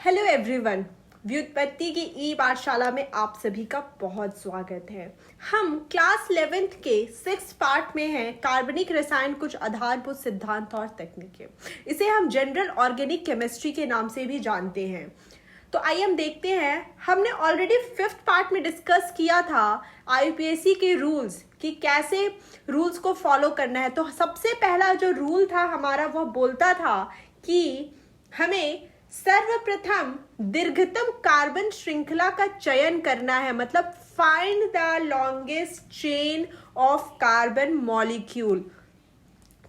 Hello everyone, व्युत्पत्ति की ई पाठशाला में आप सभी का बहुत स्वागत है। हम क्लास 11th के 6th पार्ट में हैं, कार्बनिक रसायन कुछ आधारभूत सिद्धांत और तकनीकें। इसे हम जनरल ऑर्गेनिक केमिस्ट्री के नाम से भी जानते हैं। तो आइए हम देखते हैं, हमने ऑलरेडी 5th पार्ट में डिस्कस किया था आईयूपीएसी के रूल्स कि कैसे रूल्स को फॉलो करना है। तो सबसे पहला जो रूल था हमारा वह बोलता था कि हमें सर्वप्रथम दीर्घतम कार्बन श्रृंखला का चयन करना है, मतलब find the longest chain of carbon molecule.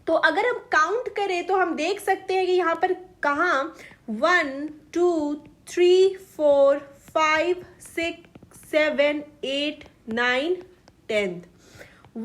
तो अगर हम काउंट करें तो हम देख सकते हैं कि यहाँ पर कहाँ 1 2 3 4 5 6 7 8 9 10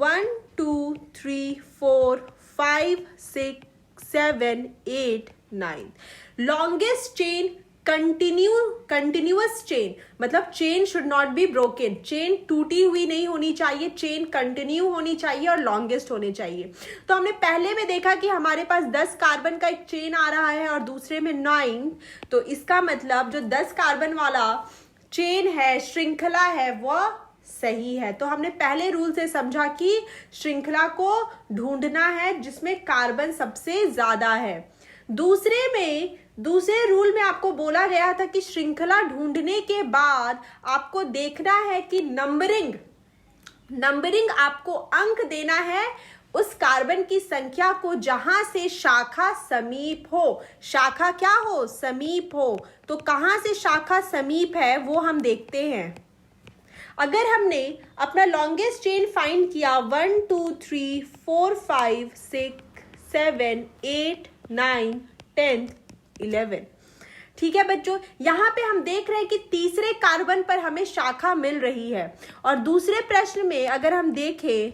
1 2 3 4 5 6 7 8 9 लॉन्गेस्ट चेन कंटिन्यूअस चेन, मतलब chain should not be broken, chain टूटी हुई नहीं होनी चाहिए, चेन कंटिन्यू होनी चाहिए और लॉन्गेस्ट होनी चाहिए। तो हमने पहले में देखा कि हमारे पास 10 कार्बन का एक चेन आ रहा है और दूसरे में 9, तो इसका मतलब जो 10 कार्बन वाला चेन है, श्रृंखला है, वह सही है। तो हमने पहले रूल से समझा कि श्रृंखला को ढूंढना है जिसमें कार्बन सबसे ज्यादा है। दूसरे रूल में आपको बोला गया था कि श्रृंखला ढूंढने के बाद आपको देखना है कि नंबरिंग आपको अंक देना है उस कार्बन की संख्या को जहां से शाखा समीप हो। शाखा क्या हो? समीप हो। तो कहां से शाखा समीप है वो हम देखते हैं। अगर हमने अपना लॉन्गेस्ट चेन फाइंड किया 1 2 3 4 5 6 7 8 9 10 11, ठीक है बच्चों। यहां पे हम देख रहे हैं कि तीसरे कार्बन पर हमें शाखा मिल रही है। और दूसरे प्रश्न में अगर हम देखें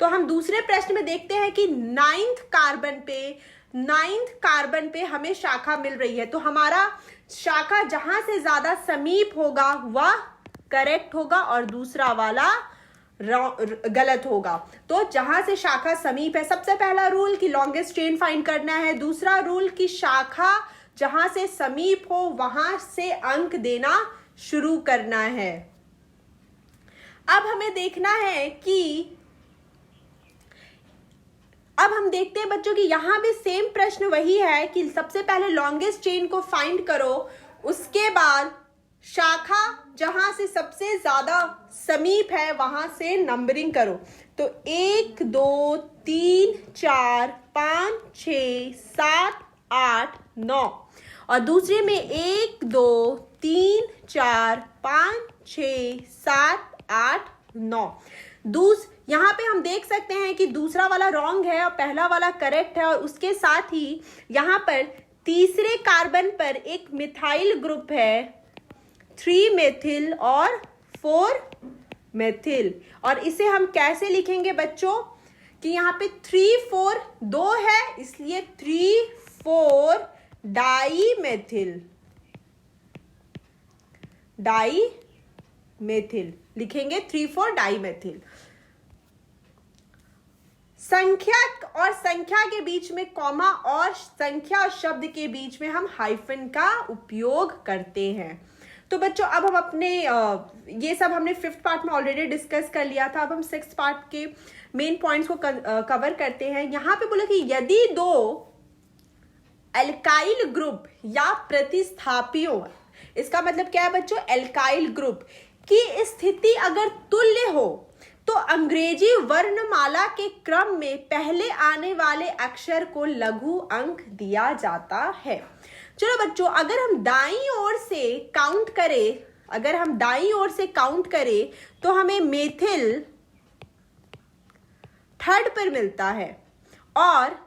तो हम दूसरे प्रश्न में देखते हैं कि 9th कार्बन पे हमें शाखा मिल रही है। तो हमारा शाखा जहां से ज्यादा समीप होगा वह करेक्ट होगा और दूसरा वाला गलत होगा। तो जहां से शाखा समीप है, सबसे पहला रूल कि लॉन्गेस्ट चेन फाइंड करना है। दूसरा रूल कि शाखा जहां से समीप हो वहां से अंक देना शुरू करना है। अब हमें देखना है कि अब हम देखते हैं बच्चों कि यहां भी सेम प्रश्न वही है कि सबसे पहले लॉन्गेस्ट चेन को फाइंड करो, उसके बाद शाखा जहां से सबसे ज्यादा समीप है वहां से नंबरिंग करो। तो 1 2 3 4 5 6 7 8 9 और दूसरे में 1 2 3 4 5 6 7 8 9। यहां पे हम देख सकते हैं कि दूसरा वाला रॉन्ग है और पहला वाला करेक्ट है। और उसके साथ ही यहां पर तीसरे कार्बन पर एक मिथाइल ग्रुप है, 3 मेथिल और 4 मेथिल। और इसे हम कैसे लिखेंगे बच्चों कि यहाँ पे 3 4 2 है, इसलिए 3 4 डाई मेथिल लिखेंगे, 3 4 डाई मेथिल। संख्या और संख्या के बीच में कॉमा और संख्या और शब्द के बीच में हम हाइफन का उपयोग करते हैं। तो बच्चों अब हम अपने ये सब हमने 5th पार्ट में ऑलरेडी डिस्कस कर लिया था। अब हम 6th पार्ट के मेन पॉइंट्स को कवर करते हैं। यहां पे बोला कि यदि 2 एल्काइल ग्रुप या प्रतिस्थापियों, इसका मतलब क्या है बच्चों? एल्काइल ग्रुप की स्थिति अगर तुल्य हो तो अंग्रेजी वर्णमाला के क्रम में पहले आने वाले अक्षर को लघु अंक दिया जाता है। चलो बच्चों, अगर हम दाईं ओर से काउंट करें तो हमें मेथिल 3rd पर मिलता है और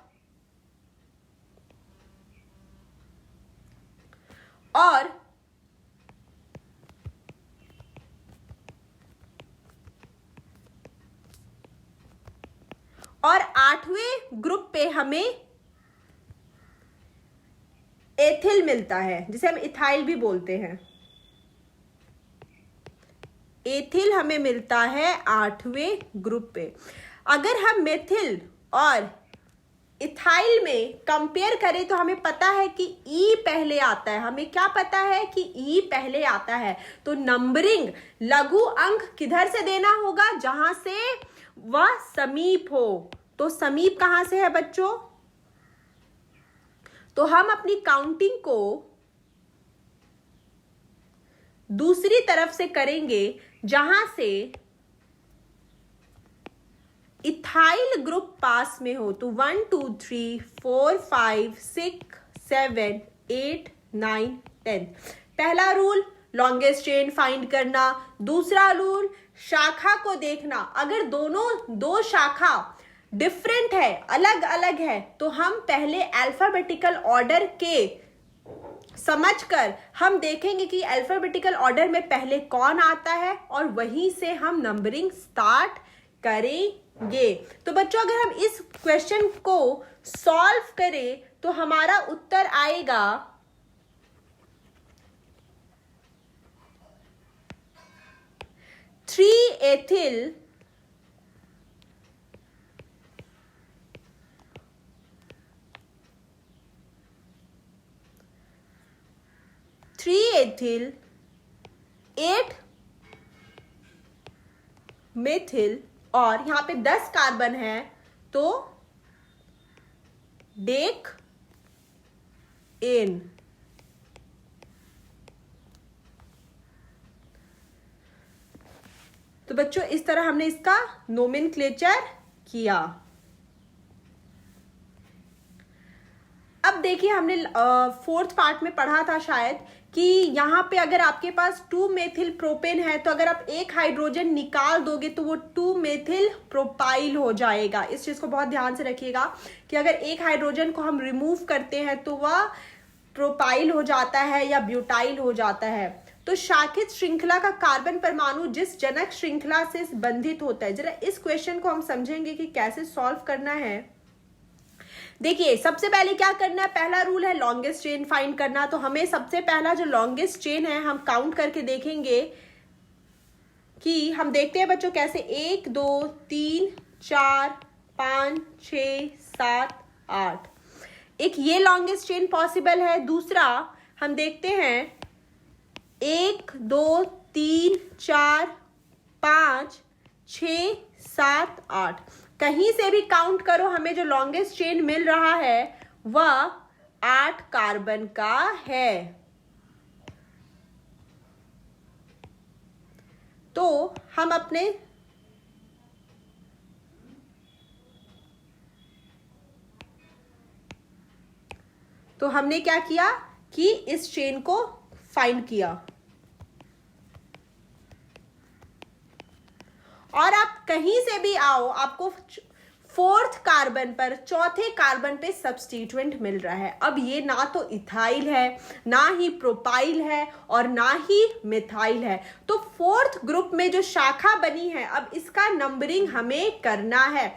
और 8वें ग्रुप पे हमें एथिल मिलता है, जिसे हम इथाइल भी बोलते हैं। एथिल हमें मिलता है 8वें ग्रुप पे। अगर हम मेथिल और इथाइल में कंपेयर करें तो हमें पता है कि ई पहले आता है, हमें क्या पता है कि ई पहले आता है। तो नंबरिंग लघु अंक किधर से देना होगा, जहां से वह समीप हो। तो समीप कहां से है बच्चों, तो हम अपनी काउंटिंग को दूसरी तरफ से करेंगे, जहां से इथाइल ग्रुप पास में हो। तो 1 2 3 4 5 6 7 8 9 10। पहला रूल लॉन्गेस्ट चेन फाइंड करना, दूसरा रूल शाखा को देखना। अगर दो शाखा डिफरेंट है, अलग अलग है, तो हम पहले अल्फाबेटिकल ऑर्डर के समझकर हम देखेंगे कि अल्फाबेटिकल ऑर्डर में पहले कौन आता है और वहीं से हम नंबरिंग स्टार्ट करेंगे। तो बच्चों अगर हम इस क्वेश्चन को सॉल्व करें तो हमारा उत्तर आएगा 3 एथिल 8 मेथिल और यहां पे 10 कार्बन है, तो डेक एन। तो बच्चों इस तरह हमने इसका नोमेनक्लेचर किया। अब देखिए हमने फोर्थ पार्ट में पढ़ा था शायद कि यहां पे अगर आपके पास 2 मेथिल प्रोपेन है तो अगर आप एक हाइड्रोजन निकाल दोगे तो वो 2 मेथिल प्रोपाइल हो जाएगा। इस चीज को बहुत ध्यान से रखिएगा कि अगर एक हाइड्रोजन को हम रिमूव करते हैं तो वह प्रोपाइल हो जाता है या ब्यूटाइल हो जाता है। तो शाखित श्रृंखला का कार्बन परमाणु जिस जनक श्रृंखला से बंधित होता है। जरा इस क्वेश्चन को हम समझेंगे कि कैसे सॉल्व करना है। देखिए सबसे पहले क्या करना है, पहला रूल है लॉन्गेस्ट चेन फाइंड करना। तो हमें सबसे पहला जो लॉन्गेस्ट चेन है हम काउंट करके देखेंगे कि हम देखते हैं बच्चों कैसे 1 2 3 4 5 6 7 8। एक ये लॉन्गेस्ट चेन पॉसिबल है। दूसरा हम देखते हैं 1 2 3 4 5 6 7 8। कहीं से भी काउंट करो, हमें जो लॉन्गेस्ट चेन मिल रहा है वह 8 कार्बन का है। तो हम अपने हमने क्या किया कि इस चेन को फाइंड किया। और आप कहीं से भी आओ, आपको फोर्थ कार्बन पर, चौथे कार्बन पे सब्स्टिट्यूएंट मिल रहा है। अब ये ना तो इथाइल है, ना ही प्रोपाइल है और ना ही मिथाइल है। तो फोर्थ ग्रुप में जो शाखा बनी है अब इसका नंबरिंग हमें करना है।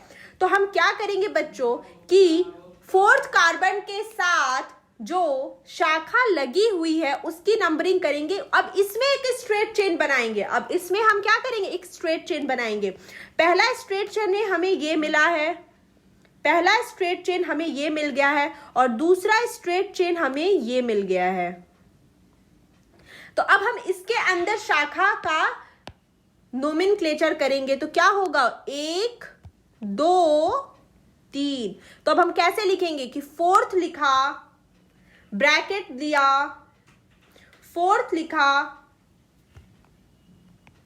तो हम क्या करेंगे बच्चों कि फोर्थ कार्बन के साथ जो शाखा लगी हुई है उसकी नंबरिंग करेंगे। अब इसमें एक स्ट्रेट चेन बनाएंगे। अब इसमें हम क्या करेंगे, एक स्ट्रेट चेन बनाएंगे। पहला स्ट्रेट चेन हमें ये मिला है, पहला स्ट्रेट चेन हमें ये मिल गया है और दूसरा स्ट्रेट चेन हमें ये मिल गया है। तो अब हम इसके अंदर शाखा का नोमेनक्लेचर करेंगे। तो क्या होगा 1 2 3। तो अब हम कैसे लिखेंगे कि फोर्थ लिखा, ब्रैकेट दिया, फोर्थ लिखा,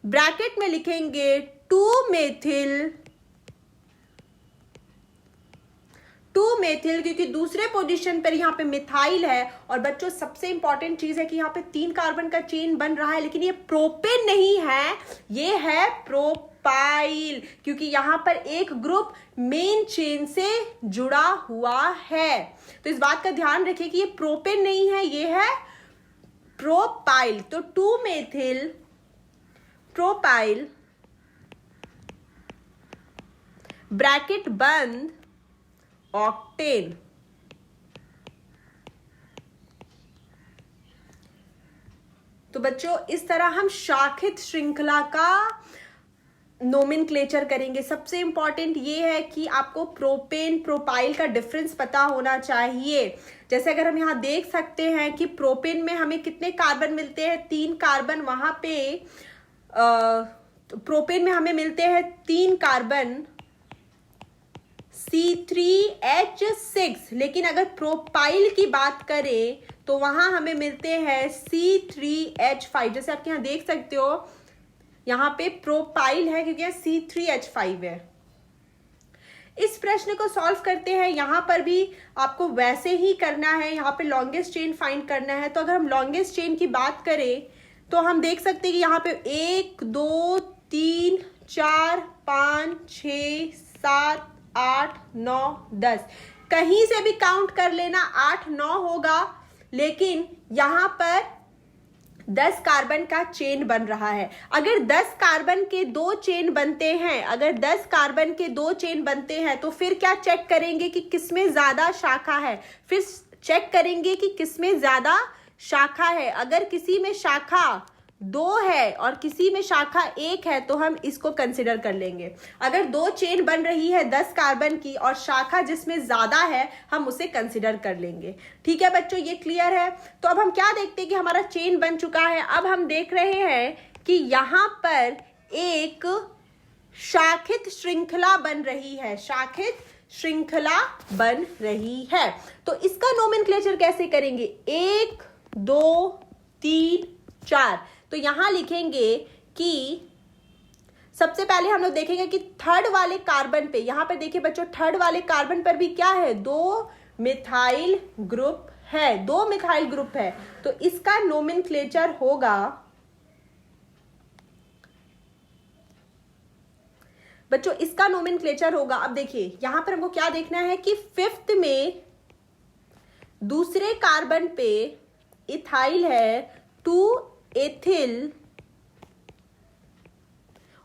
ब्रैकेट में लिखेंगे 2 मेथिल, क्योंकि दूसरे पोजीशन पर यहां पे मिथाइल है। और बच्चों सबसे इंपॉर्टेंट चीज है कि यहां पे 3 कार्बन का चेन बन रहा है, लेकिन ये प्रोपेन नहीं है, ये है प्रोपाइल, क्योंकि यहां पर एक ग्रुप मेन चेन से जुड़ा हुआ है। तो इस बात का ध्यान रखिए कि ये प्रोपेन नहीं है, ये है प्रोपाइल। तो 2 मेथिल प्रोपाइल, ब्रैकेट बंद, ऑक्टेन। तो बच्चों इस तरह हम शाखित श्रृंखला का नोमेनक्लेचर करेंगे। सबसे इंपॉर्टेंट ये है कि आपको प्रोपेन प्रोपाइल का डिफरेंस पता होना चाहिए। जैसे अगर हम यहाँ देख सकते हैं कि प्रोपेन में हमें कितने कार्बन मिलते हैं, 3 कार्बन। वहां पे प्रोपेन में हमें मिलते हैं 3 कार्बन C3H6, लेकिन अगर प्रोपाइल की बात करें तो वहां हमें मिलते हैं C3H5। जैसे आप यहाँ देख सकते हो, यहाँ पे प्रोपाइल है क्योंकि C3H5 है। इस प्रश्न को सॉल्व करते हैं। यहाँ पर भी आपको वैसे ही करना है, यहाँ पे लॉन्गेस्ट चेन फाइंड करना है। तो अगर हम लॉन्गेस्ट चेन की बात करें तो हम देख सकते हैं कि यहाँ पे 1 2 3 4 5 6 7 8 9 10, कहीं से भी काउंट कर लेना 8 9 होगा, लेकिन यहां पर 10 कार्बन का चेन बन रहा है। अगर 10 कार्बन के 2 चेन बनते हैं, अगर 10 कार्बन के 2 चेन बनते हैं तो फिर क्या चेक करेंगे कि किसमें ज्यादा शाखा है, फिर चेक करेंगे कि किसमें ज्यादा शाखा है। अगर किसी में शाखा 2 है और किसी में शाखा 1 है तो हम इसको कंसिडर कर लेंगे। अगर 2 चेन बन रही है 10 कार्बन की और शाखा जिसमें ज्यादा है, हम उसे कंसिडर कर लेंगे। ठीक है बच्चों, ये क्लियर है। तो अब हम क्या देखते हैं कि हमारा चेन बन चुका है। अब हम देख रहे हैं कि यहां पर एक शाखित श्रृंखला बन रही है, शाखित श्रृंखला बन रही है। तो इसका नोमेनक्लेचर कैसे करेंगे? 1 2 3 4। तो यहां लिखेंगे कि सबसे पहले हम लोग देखेंगे कि थर्ड वाले कार्बन पे, यहां पे देखिए बच्चों, थर्ड वाले कार्बन पर भी क्या है? 2 मिथाइल ग्रुप है, 2 मिथाइल ग्रुप है। तो इसका नोमेनक्लेचर होगा, बच्चों इसका नोमेनक्लेचर होगा, अब देखिए यहां पर हमको क्या देखना है कि 5th में दूसरे कार्बन पे इथाइल है, 2 एथिल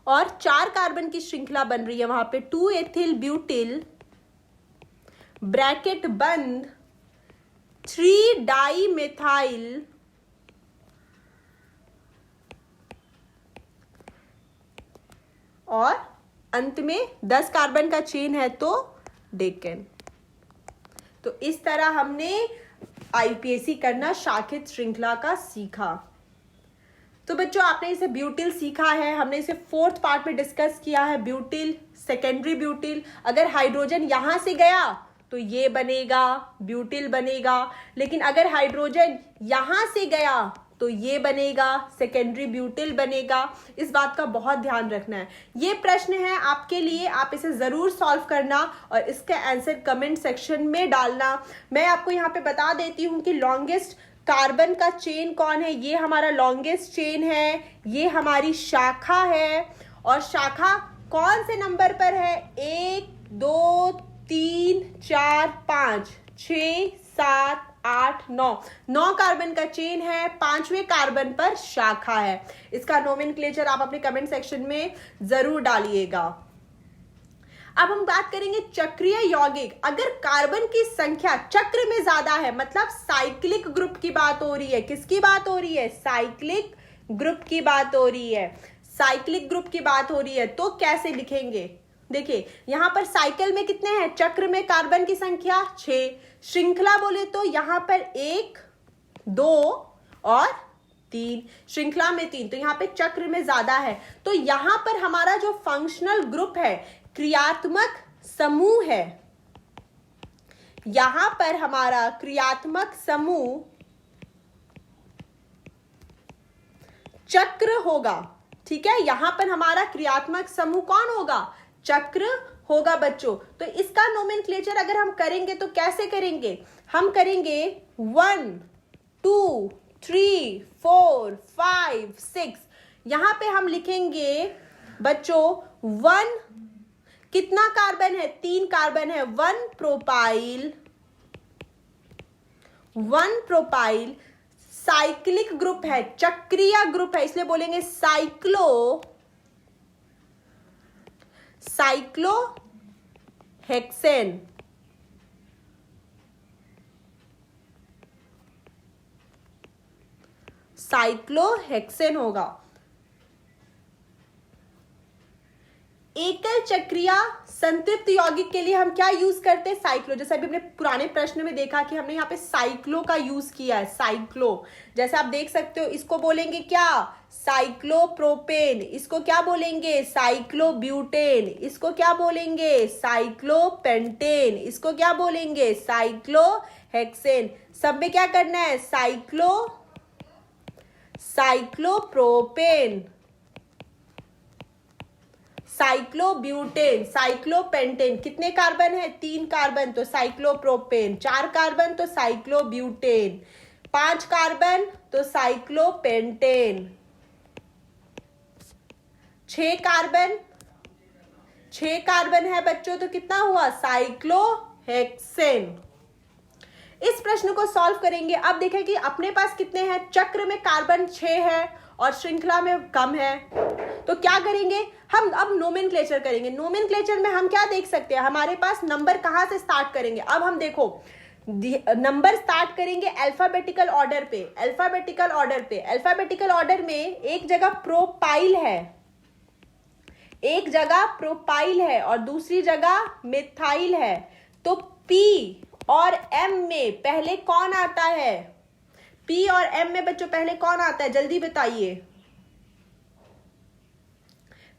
और 4 कार्बन की श्रृंखला बन रही है वहां पे, 2 एथिल ब्यूटिल ब्रैकेट बंद 3 डाई मिथाइल और अंत में 10 कार्बन का चेन है तो डेकेन। तो इस तरह हमने आईपीएसी करना शाखित श्रृंखला का सीखा। तो बच्चों आपने इसे ब्यूटिल सीखा है, हमने इसे 4th पार्ट में डिस्कस किया है। ब्यूटिल, सेकेंडरी ब्यूटिल, अगर हाइड्रोजन यहां से गया तो ये बनेगा, ब्यूटिल बनेगा, लेकिन अगर हाइड्रोजन यहां से गया तो ये बनेगा, सेकेंडरी ब्यूटिल बनेगा। इस बात का बहुत ध्यान रखना है। ये प्रश्न है आपके लिए, आप इसे जरूर सॉल्व करना और इसका आंसर कमेंट सेक्शन में डालना। मैं आपको यहाँ पे बता देती हूँ कि लॉन्गेस्ट कार्बन का चेन कौन है। ये हमारा लॉन्गेस्ट चेन है, ये हमारी शाखा है, और शाखा कौन से नंबर पर है? 1 2 3 4 5 6 7 8 9, 9 कार्बन का चेन है, 5वें कार्बन पर शाखा है। इसका नोमेनक्लेचर आप अपने कमेंट सेक्शन में जरूर डालिएगा। अब हम बात करेंगे चक्रीय यौगिक। अगर कार्बन की संख्या चक्र में ज्यादा है, मतलब साइक्लिक ग्रुप की बात हो रही है। किसकी बात हो रही है? साइक्लिक ग्रुप की बात हो रही है। साइक्लिक ग्रुप की बात हो रही है तो कैसे लिखेंगे? देखिए यहां पर साइकिल में कितने हैं? चक्र में कार्बन की संख्या 6, श्रृंखला बोले तो यहां पर 1 2 और 3, श्रृंखला में 3, तो यहां पे चक्र में ज्यादा है। तो यहां पर हमारा जो फंक्शनल ग्रुप है, क्रियात्मक समूह है, यहां पर हमारा क्रियात्मक समूह चक्र होगा। ठीक है, यहां पर हमारा क्रियात्मक समूह कौन होगा? चक्र होगा बच्चों। तो इसका नोमेनक्लेचर अगर हम करेंगे तो कैसे करेंगे? हम करेंगे 1 2 3 4 5 6। यहां पे हम लिखेंगे बच्चों 1, कितना कार्बन है? 3 कार्बन है, 1 प्रोपाइल, 1 प्रोपाइल, साइक्लिक ग्रुप है, चक्रीय ग्रुप है, इसलिए बोलेंगे साइक्लोहेक्सेन। साइक्लोहेक्सेन होगा। एकल चक्रीय संतृप्त यौगिक के लिए हम क्या यूज करते हैं? साइक्लो। जैसे अभी हमने पुराने प्रश्न में देखा कि हमने यहाँ पे साइक्लो का यूज किया है, साइक्लो। जैसे आप देख सकते हो, इसको बोलेंगे क्या? साइक्लोप्रोपेन। इसको क्या बोलेंगे? साइक्लोब्यूटेन। इसको क्या बोलेंगे? साइक्लोपेंटेन। इसको क्या बोलेंगे? साइक्लोहेक्सेन। सब में क्या करना है? Cyclopropane, cyclobutane, cyclopentane. कितने कार्बन है? 3 कार्बन तो साइक्लोप्रोपेन, 4 कार्बन तो साइक्लोब्यूटेन, 5 कार्बन तो साइक्लोपेंटेन, 6 कार्बन है बच्चों तो कितना हुआ? साइक्लोहेक्सेन। इस प्रश्न को सॉल्व करेंगे। अब देखें कि अपने पास कितने हैं। चक्र में कार्बन 6 है और श्रृंखला में कम है, तो क्या करेंगे हम? अब नोमेनक्लेचर करेंगे। नोमेनक्लेचर में हम क्या देख सकते हैं? हमारे पास नंबर कहां से स्टार्ट करेंगे? अब हम देखो नंबर स्टार्ट करेंगे अल्फाबेटिकल ऑर्डर पे। अल्फाबेटिकल ऑर्डर में एक जगह प्रोपाइल है, और दूसरी जगह मिथाइल है। तो पी और एम में पहले कौन आता है? पी और एम में बच्चों पहले कौन आता है? जल्दी बताइए।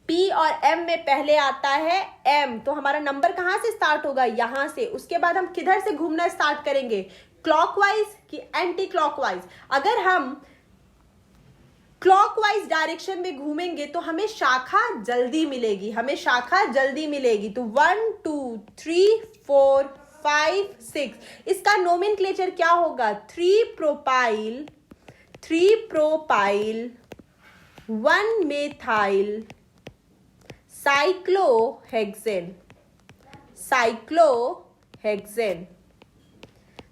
पी और एम में पहले आता है एम। तो हमारा नंबर कहां से स्टार्ट होगा? यहां से। उसके बाद हम किधर से घूमना स्टार्ट करेंगे? क्लॉकवाइज कि एंटी क्लॉकवाइज? अगर हम क्लॉकवाइज डायरेक्शन में घूमेंगे तो हमें शाखा जल्दी मिलेगी, तो 1 2 3 4 5 6। इसका नोमेनक्लेचर क्या होगा? 3 प्रोपाइल 1 मेथाइल साइक्लोहेक्सेन।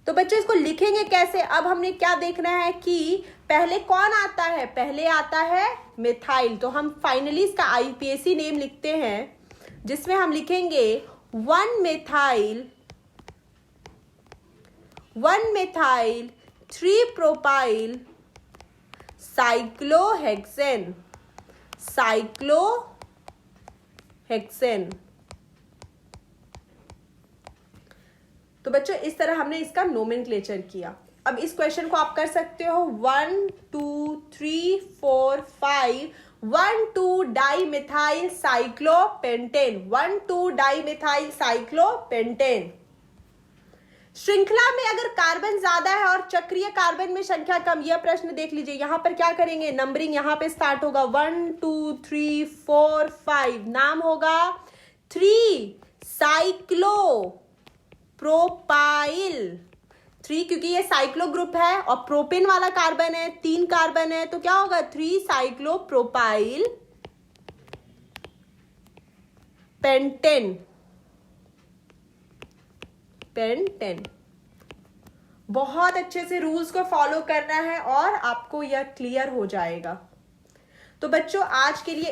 तो बच्चों इसको लिखेंगे कैसे? अब हमने क्या देखना है कि पहले कौन आता है? पहले आता है मिथाइल। तो हम फाइनली इसका आईपीएसी नेम लिखते हैं, जिसमें हम लिखेंगे 1 मेथाइल 3 प्रोपाइल साइक्लोहेक्सेन। तो बच्चों इस तरह हमने इसका नोमेनक्लेचर किया। अब इस क्वेश्चन को आप कर सकते हो 1 2 3 4 5 1 2 डाइमिथाइल साइक्लोपेंटेन, 1 2 डाइमिथाइल साइक्लोपेंटेन। श्रृंखला में अगर कार्बन ज्यादा है और चक्रीय कार्बन में संख्या कम, यह प्रश्न देख लीजिए। यहां पर क्या करेंगे? नंबरिंग यहां पे स्टार्ट होगा 1 2 3 4 5। नाम होगा 3 साइक्लो प्रोपाइल। 3 क्योंकि ये साइक्लो ग्रुप है और प्रोपेन वाला कार्बन है, 3 कार्बन है, तो क्या होगा? 3 साइक्लो प्रोपाइल पेंटेन। बहुत अच्छे से रूल्स को फॉलो करना है और आपको यह क्लियर हो जाएगा। तो बच्चों आज के लिए